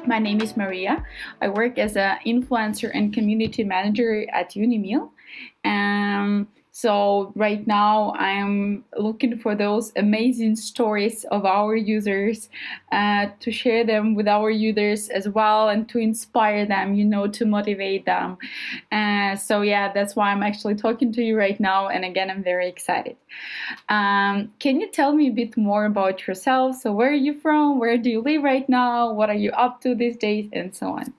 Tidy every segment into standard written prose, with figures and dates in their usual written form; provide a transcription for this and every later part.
My name is Maria. I work as an influencer and community manager at Unimeal. So right now I'm looking for those amazing stories of our users to share them with our users as well and to inspire them, to motivate them. So yeah, that's why I'm actually talking to you right now. And again, I'm very excited. Can you tell me a bit more about yourself? So where are you from? Where do you live right now? What are you up to these days? And so on.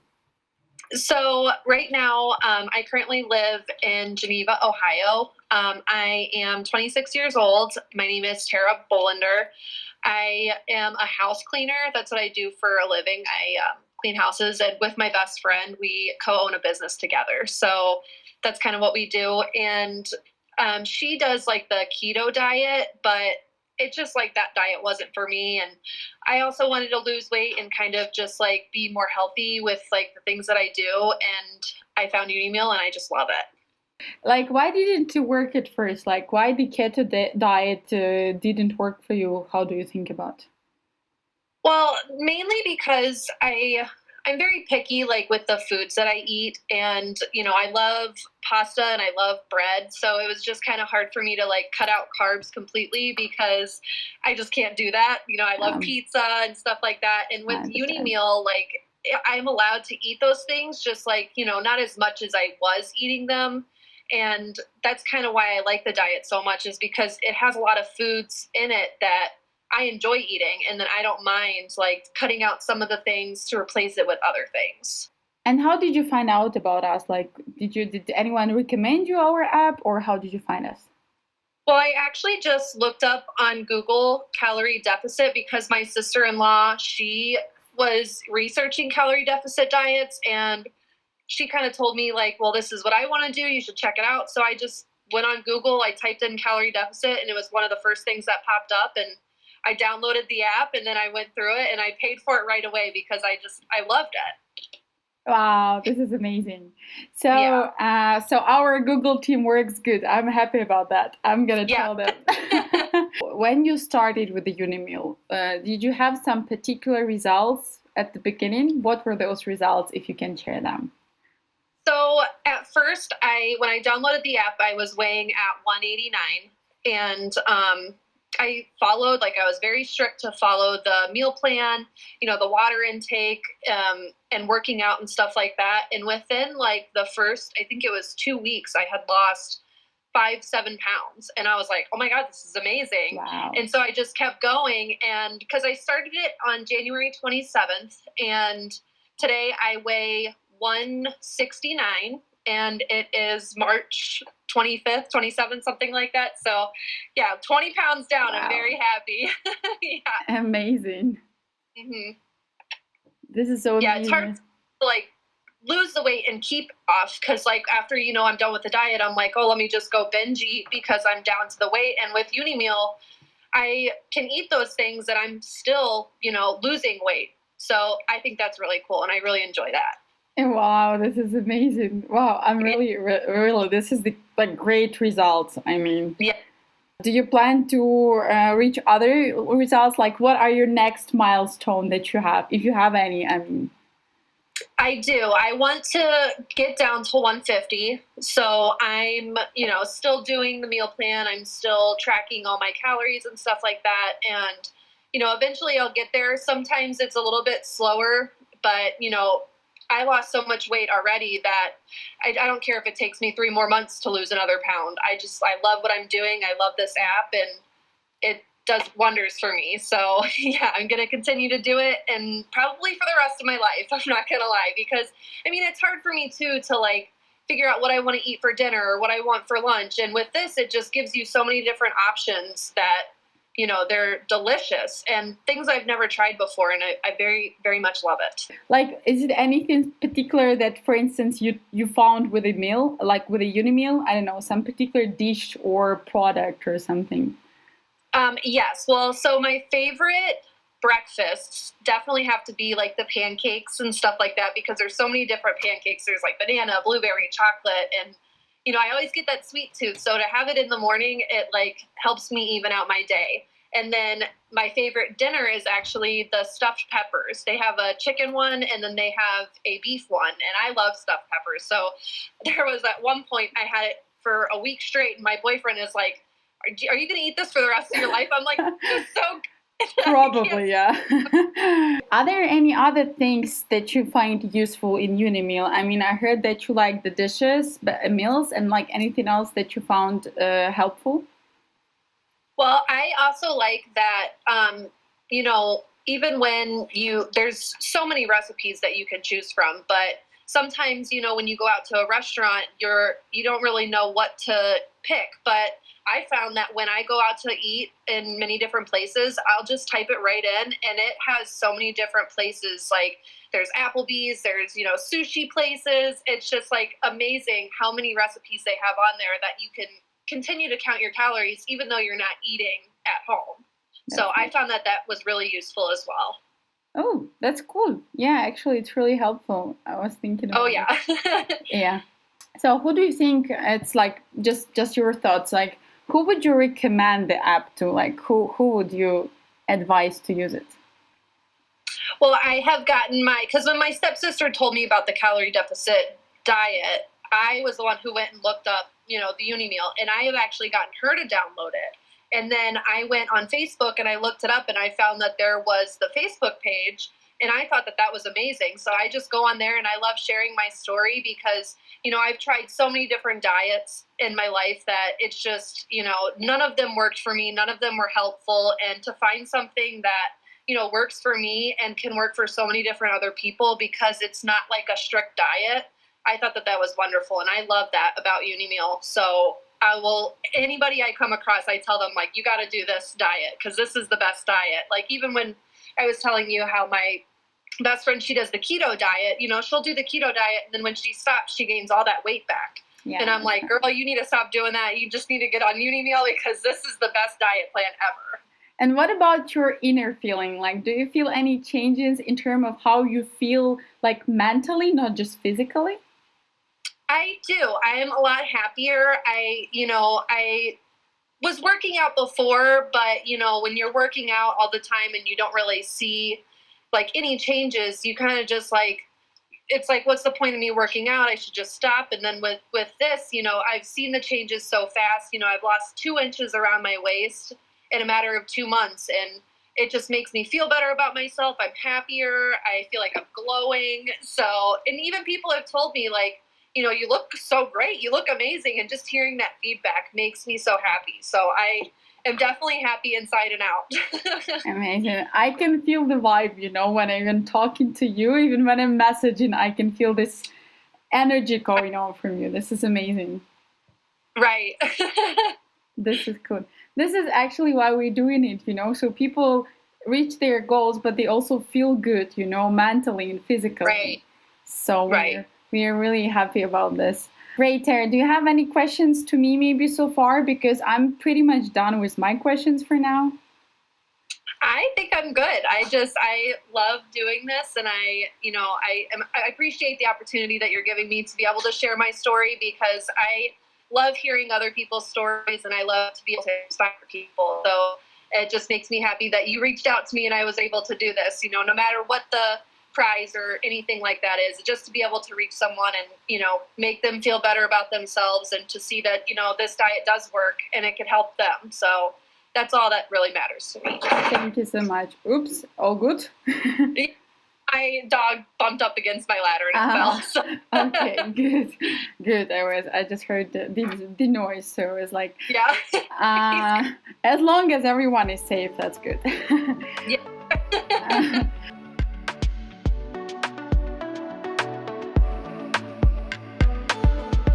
So right now, I currently live in Geneva, Ohio. I am 26 years old. My name is Tera. I am a house cleaner. That's what I do for a living. I clean houses, and with my best friend, we co-own a business together. So that's kind of what we do. And she does like the keto diet, but it just like that diet wasn't for me. And I also wanted to lose weight and kind of just like be more healthy with like the things that I do. And I found Unimeal and I just love it. Like, why didn't it work at first? Like, why the keto diet didn't work for you? How do you think about? Well, mainly because I'm very picky, like with the foods that I eat, and I love pasta and I love bread, so it was just kind of hard for me to like cut out carbs completely because I just can't do that. I love pizza and stuff like that, and with Unimeal, like I'm allowed to eat those things, just like not as much as I was eating them. And that's kind of why I like the diet so much, is because it has a lot of foods in it that I enjoy eating, and then I don't mind like cutting out some of the things to replace it with other things. And how did you find out about us? Like, did anyone recommend you our app, or how did you find us? Well, I actually just looked up on Google calorie deficit because my sister-in-law, she was researching calorie deficit diets, and she kind of told me like, well, this is what I want to do. You should check it out. So I just went on Google, I typed in calorie deficit, and it was one of the first things that popped up, and I downloaded the app, and then I went through it, and I paid for it right away because I loved it. Wow, this is amazing. So, yeah. So our Google team works good. I'm happy about that. I'm gonna tell them. When you started with the Unimeal, did you have some particular results at the beginning? What were those results, if you can share them? So at first, when I downloaded the app, I was weighing at 189, and I followed, like I was very strict to follow the meal plan, the water intake, and working out and stuff like that. And within like the first, I think it was 2 weeks, I had lost 7 pounds. And I was like, oh my God, this is amazing. Wow. And so I just kept going. And because I started it on January 27th, and today I weigh 169, and it is March 25th, 27th, something like that. So yeah, 20 pounds down. Wow. I'm very happy. Yeah. Amazing. Mm-hmm. This is so amazing. Yeah, it's hard to like lose the weight and keep off, because like after I'm done with the diet, I'm like, oh, let me just go binge eat because I'm down to the weight. And with Unimeal, I can eat those things and I'm still losing weight. So I think that's really cool, and I really enjoy that. Wow, this is amazing. Wow, I'm really, this is the great results. I mean, yeah. Do you plan to reach other results? Like, what are your next milestone that you have, if you have any? I mean, I do. I want to get down to 150. So I'm, still doing the meal plan. I'm still tracking all my calories and stuff like that. And, eventually I'll get there. Sometimes it's a little bit slower, but, I lost so much weight already that I don't care if it takes me 3 more months to lose another pound. I love what I'm doing. I love this app, and it does wonders for me. So yeah, I'm going to continue to do it, and probably for the rest of my life. I'm not going to lie, because it's hard for me too to like figure out what I want to eat for dinner or what I want for lunch. And with this, it just gives you so many different options that they're delicious and things I've never tried before, and I very, very much love it. Like, is it anything particular that, for instance, you found with a meal, like with a Unimeal? I don't know, some particular dish or product or something? Yes. Well, so my favorite breakfasts definitely have to be like the pancakes and stuff like that, because there's so many different pancakes. There's like banana, blueberry, chocolate, and I always get that sweet tooth. So to have it in the morning, it like helps me even out my day. And then my favorite dinner is actually the stuffed peppers. They have a chicken one and then they have a beef one. And I love stuffed peppers. So there was at one point I had it for a week straight. And my boyfriend is like, are you going to eat this for the rest of your life? I'm like, this is so good. Probably, yeah. Are there any other things that you find useful in Unimeal? I mean, I heard that you like the dishes, but meals, and like anything else that you found helpful? Well, I also like that, even when there's so many recipes that you can choose from, but sometimes, when you go out to a restaurant, you don't really know what to pick. But I found that when I go out to eat in many different places, I'll just type it right in and it has so many different places. Like there's Applebee's, there's, sushi places. It's just like amazing how many recipes they have on there that you can continue to count your calories even though you're not eating at home. So I found that was really useful as well. Oh, that's cool. Yeah, actually, it's really helpful. I was thinking about Yeah. So who do you think, it's like just your thoughts, like who would you recommend the app to? Like who would you advise to use it? Well, I have gotten because when my stepsister told me about the calorie deficit diet, I was the one who went and looked up, the Unimeal, and I have actually gotten her to download it. And then I went on Facebook and I looked it up and I found that there was the Facebook page, and I thought that was amazing. So I just go on there and I love sharing my story because, I've tried so many different diets in my life that it's just, none of them worked for me. None of them were helpful. And to find something that, works for me and can work for so many different other people because it's not like a strict diet, I thought that was wonderful. And I love that about Unimeal. So anybody I come across, I tell them, like, you got to do this diet because this is the best diet. Like, even when I was telling you how my best friend, she does the keto diet, she'll do the keto diet. And then when she stops, she gains all that weight back. Yeah. And I'm like, girl, you need to stop doing that. You just need to get on Unimeal because this is the best diet plan ever. And what about your inner feeling? Like, do you feel any changes in terms of how you feel, like mentally, not just physically? I do. I am a lot happier. I was working out before, but, when you're working out all the time and you don't really see like any changes, you kind of just like, it's like, what's the point of me working out? I should just stop. And then with this, I've seen the changes so fast. I've lost 2 inches around my waist in a matter of 2 months. And it just makes me feel better about myself. I'm happier. I feel like I'm glowing. So, and even people have told me like, you look so great. You look amazing. And just hearing that feedback makes me so happy. So I am definitely happy inside and out. Amazing. I can feel the vibe, when I'm talking to you, even when I'm messaging, I can feel this energy going on from you. This is amazing. Right. This is cool. This is actually why we're doing it, so people reach their goals, but they also feel good, mentally and physically. Right. So we are really happy about this. Great, Tera. Do you have any questions to me maybe so far? Because I'm pretty much done with my questions for now. I think I'm good. I love doing this, and I appreciate the opportunity that you're giving me to be able to share my story because I love hearing other people's stories and I love to be able to inspire people. So it just makes me happy that you reached out to me and I was able to do this, no matter what the prize or anything like that is, just to be able to reach someone and, make them feel better about themselves and to see that, this diet does work and it can help them. So that's all that really matters to me. Thank you so much. Oops, all good? My dog bumped up against my ladder and it fell. So. Okay, good. I just heard the noise, so it was like, yeah. As long as everyone is safe, that's good. Yeah.